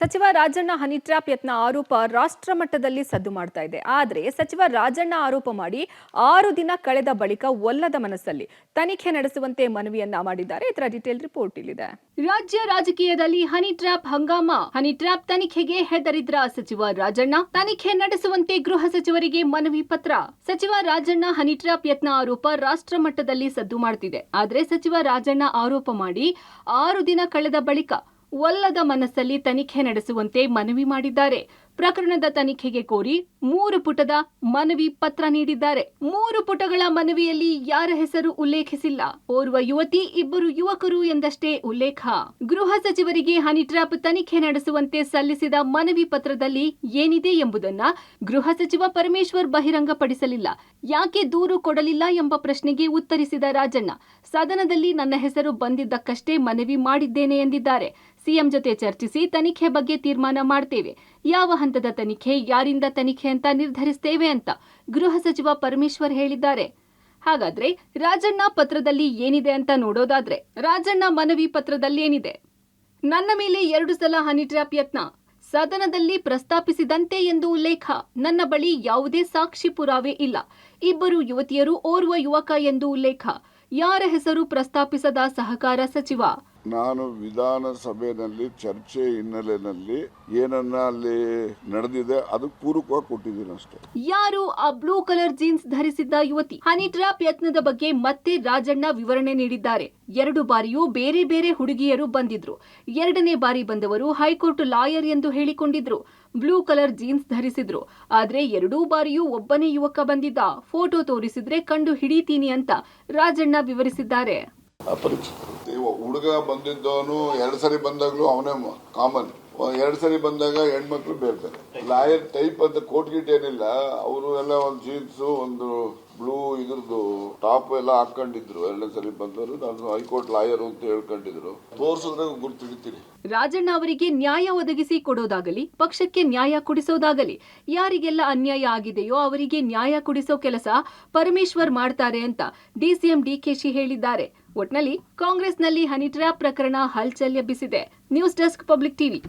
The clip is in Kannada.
ಸಚಿವ ರಾಜಣ್ಣ ಹನಿ ಟ್ರ್ಯಾಪ್ ಯತ್ನ ಆರೋಪ ರಾಷ್ಟ್ರ ಮಟ್ಟದಲ್ಲಿ ಸದ್ದು ಮಾಡ್ತಾ ಇದೆ. ಆದರೆ ಸಚಿವ ರಾಜಣ್ಣ ಆರೋಪ ಮಾಡಿ 6 ದಿನ ಕಳೆದ ಬಳಿಕ ಒಲ್ಲದ ಮನಸ್ಸಲ್ಲಿ ತನಿಖೆ ನಡೆಸುವಂತೆ ಮನವಿಯನ್ನ ಮಾಡಿದ್ದಾರೆ. ಇದರ ಡೀಟೇಲ್ ರಿಪೋರ್ಟ್ ಇಲ್ಲಿದೆ. ರಾಜ್ಯ ರಾಜಕೀಯದಲ್ಲಿ honey trap Hungama. Honey trap ತನಿಖೆಗೆ ಹೆದರಿದ್ರ ಸಚಿವ ರಾಜಣ್ಣ, ತನಿಖೆ ನಡೆಸುವಂತೆ ಗೃಹ ಸಚಿವರಿಗೆ ಮನವಿ ಪತ್ರ. ಸಚಿವ ರಾಜಣ್ಣ ಹನಿ ಟ್ರ್ಯಾಪ್ ಯತ್ನ ಆರೋಪ ರಾಷ್ಟ್ರ ಮಟ್ಟದಲ್ಲಿ ಸದ್ದು ಮಾಡ್ತಿದೆ. ಆದರೆ ಸಚಿವ ರಾಜಣ್ಣ ಆರೋಪ ಮಾಡಿ 6 ದಿನ ಕಳೆದ ಬಳಿಕ ಒಲ್ಲದ ಮನಸ್ಸಲ್ಲಿ ತನಿಖೆ ನಡೆಸುವಂತೆ ಮನವಿ ಮಾಡಿದ್ದಾರೆ. ಪ್ರಕರಣದ ತನಿಖೆಗೆ ಕೋರಿ 3 ಪುಟದ ಮನವಿ ಪತ್ರ ನೀಡಿದ್ದಾರೆ. 3 ಪುಟಗಳ ಮನವಿಯಲ್ಲಿ ಯಾರ ಹೆಸರು ಉಲ್ಲೇಖಿಸಿಲ್ಲ. ಓರ್ವ ಯುವತಿ, 2 ಯುವಕರು ಎಂದಷ್ಟೇ ಉಲ್ಲೇಖ. ಗೃಹ ಸಚಿವರಿಗೆ ಹನಿ ಟ್ರ್ಯಾಪ್ ತನಿಖೆ ನಡೆಸುವಂತೆ ಸಲ್ಲಿಸಿದ ಮನವಿ ಪತ್ರದಲ್ಲಿ ಏನಿದೆ ಎಂಬುದನ್ನ ಗೃಹ ಸಚಿವ ಪರಮೇಶ್ವರ್ ಬಹಿರಂಗಪಡಿಸಲಿಲ್ಲ. ಯಾಕೆ ದೂರು ಕೊಡಲಿಲ್ಲ ಎಂಬ ಪ್ರಶ್ನೆಗೆ ಉತ್ತರಿಸಿದ ರಾಜಣ್ಣ, ಸದನದಲ್ಲಿ ನನ್ನ ಹೆಸರು ಬಂದಿದ್ದಕ್ಕಷ್ಟೇ ಮನವಿ ಮಾಡಿದ್ದೇನೆ ಎಂದಿದ್ದಾರೆ. ಸಿಎಂ ಜೊತೆ ಚರ್ಚಿಸಿ ತನಿಖೆ ಬಗ್ಗೆ ತೀರ್ಮಾನ ಮಾಡ್ತೇವೆ. ಯಾವ ಹಂತದ ತನಿಖೆ, ಯಾರಿಂದ ತನಿಖೆ ಅಂತ ನಿರ್ಧರಿಸ್ತೇವೆ ಅಂತ ಗೃಹ ಸಚಿವ ಪರಮೇಶ್ವರ್ ಹೇಳಿದ್ದಾರೆ. ಹಾಗಾದ್ರೆ ರಾಜಣ್ಣ ಪತ್ರದಲ್ಲಿ ಏನಿದೆ ಅಂತ ನೋಡೋದಾದ್ರೆ, ರಾಜಣ್ಣ ಮನವಿ ಪತ್ರದಲ್ಲಿ ಏನಿದೆ? ನನ್ನ ಮೇಲೆ 2 ಸಲ ಹನಿ ಟ್ರ್ಯಾಪ್ ಯತ್ನ, ಸದನದಲ್ಲಿ ಪ್ರಸ್ತಾಪಿಸಿದಂತೆ ಎಂದು ಉಲ್ಲೇಖ. ನನ್ನ ಬಳಿ ಯಾವುದೇ ಸಾಕ್ಷಿ ಪುರಾವೆ ಇಲ್ಲ. 2 ಯುವತಿಯರು, ಓರ್ವ ಯುವಕ ಎಂದು ಉಲ್ಲೇಖ. ಯಾರ ಹೆಸರು ಪ್ರಸ್ತಾಪಿಸದ ಸಹಕಾರ ಸಚಿವ. ನಾನು ವಿಧಾನಸಭೆಯಲ್ಲಿ ಚರ್ಚೆ ಹಿನ್ನೆಲೆಯಲ್ಲಿ ಏನನ್ನ ಅಲ್ಲಿ ನಡೆದಿದೆ ಅದಕ್ಕೆ ಪೂರಕವಾಗಿ ಕೊಟ್ಟಿದ್ದೀನಿ ಅಷ್ಟೇ. ಯಾರು ಆ ಬ್ಲೂ ಕಲರ್ ಜೀನ್ಸ್ ಧರಿಸಿದ್ದ ಯುವತಿ? ಹನಿ ಟ್ರ್ಯಾಪ್ ಯತ್ನದ ಬಗ್ಗೆ ಮತ್ತೆ ರಾಜಣ್ಣ ವಿವರಣೆ ನೀಡಿದ್ದಾರೆ. 2 ಬಾರಿಯೂ ಬೇರೆ ಬೇರೆ ಹುಡುಗಿಯರು ಬಂದಿದ್ರು. 2ನೇ ಬಾರಿ ಬಂದವರು ಹೈಕೋರ್ಟ್ ಲಾಯರ್ ಎಂದು ಹೇಳಿಕೊಂಡಿದ್ರು. ಬ್ಲೂ ಕಲರ್ ಜೀನ್ಸ್ ಧರಿಸಿದ್ರು. ಆದ್ರೆ 2 ಬಾರಿಯೂ ಒಬ್ಬನೇ ಯುವಕ ಬಂದಿದ್ದ. ಫೋಟೋ ತೋರಿಸಿದ್ರೆ ಕಂಡು ಹಿಡಿತೀನಿ ಅಂತ ರಾಜಣ್ಣ ವಿವರಿಸಿದ್ದಾರೆ. ಹುಡುಗ ಬಂದಿದ್ದವನು 2 ಸರಿ ಬಂದಾಗ್ಲೂ ಅವನೇ ಕಾಮನ್. 2 ಸರಿ ಬಂದಾಗ ಹೆಣ್ಮಕ್ಳು ಬೇರೆ ಲಾಯರ್ ಟೈಪ್ ಅಂತ ಕೋಟ್ ಗೀಟ್ ಏನಿಲ್ಲ. ಅವರು ಎಲ್ಲ ಒಂದು ಜೀನ್ಸ್, ಒಂದು ಬ್ಲೂ ಇದ್ರದ್ದು ಟಾಪ್ ಎಲ್ಲ ಹಾಕೊಂಡಿದ್ರು. 2ನೇ ಸರಿ ಬಂದವರು ನಾನು ಹೈಕೋರ್ಟ್ ಲಾಯರ್ ಅಂತ ಹೇಳ್ಕೊಂಡಿದ್ರು. ತೋರ್ಸಿದ್ರೆ ಗುರ್ತು ಹಿಡಿತೀನಿ. ರಾಜಣ್ಣ ಅವರಿಗೆ ನ್ಯಾಯ ಒದಗಿಸಿ ಕೊಡೋದಾಗಲಿ, ಪಕ್ಷಕ್ಕೆ ನ್ಯಾಯ ಕೊಡಿಸೋದಾಗಲಿ, ಯಾರಿಗೆಲ್ಲ ಅನ್ಯಾಯ ಆಗಿದೆಯೋ ಅವರಿಗೆ ನ್ಯಾಯ ಕೊಡಿಸೋ ಕೆಲಸ ಪರಮೇಶ್ವರ್ ಮಾಡ್ತಾರೆ ಅಂತ ಡಿಸಿಎಂ ಡಿಕೆಶಿ ಹೇಳಿದ್ದಾರೆ. ಒಟ್ನಲ್ಲಿ ಕಾಂಗ್ರೆಸ್ನಲ್ಲಿ ಹನಿ ಟ್ರ್ಯಾಪ್ ಪ್ರಕರಣ ಹಲ್ಚಲ್ ಎಬ್ಬಿಸಿದೆ. News desk, public TV.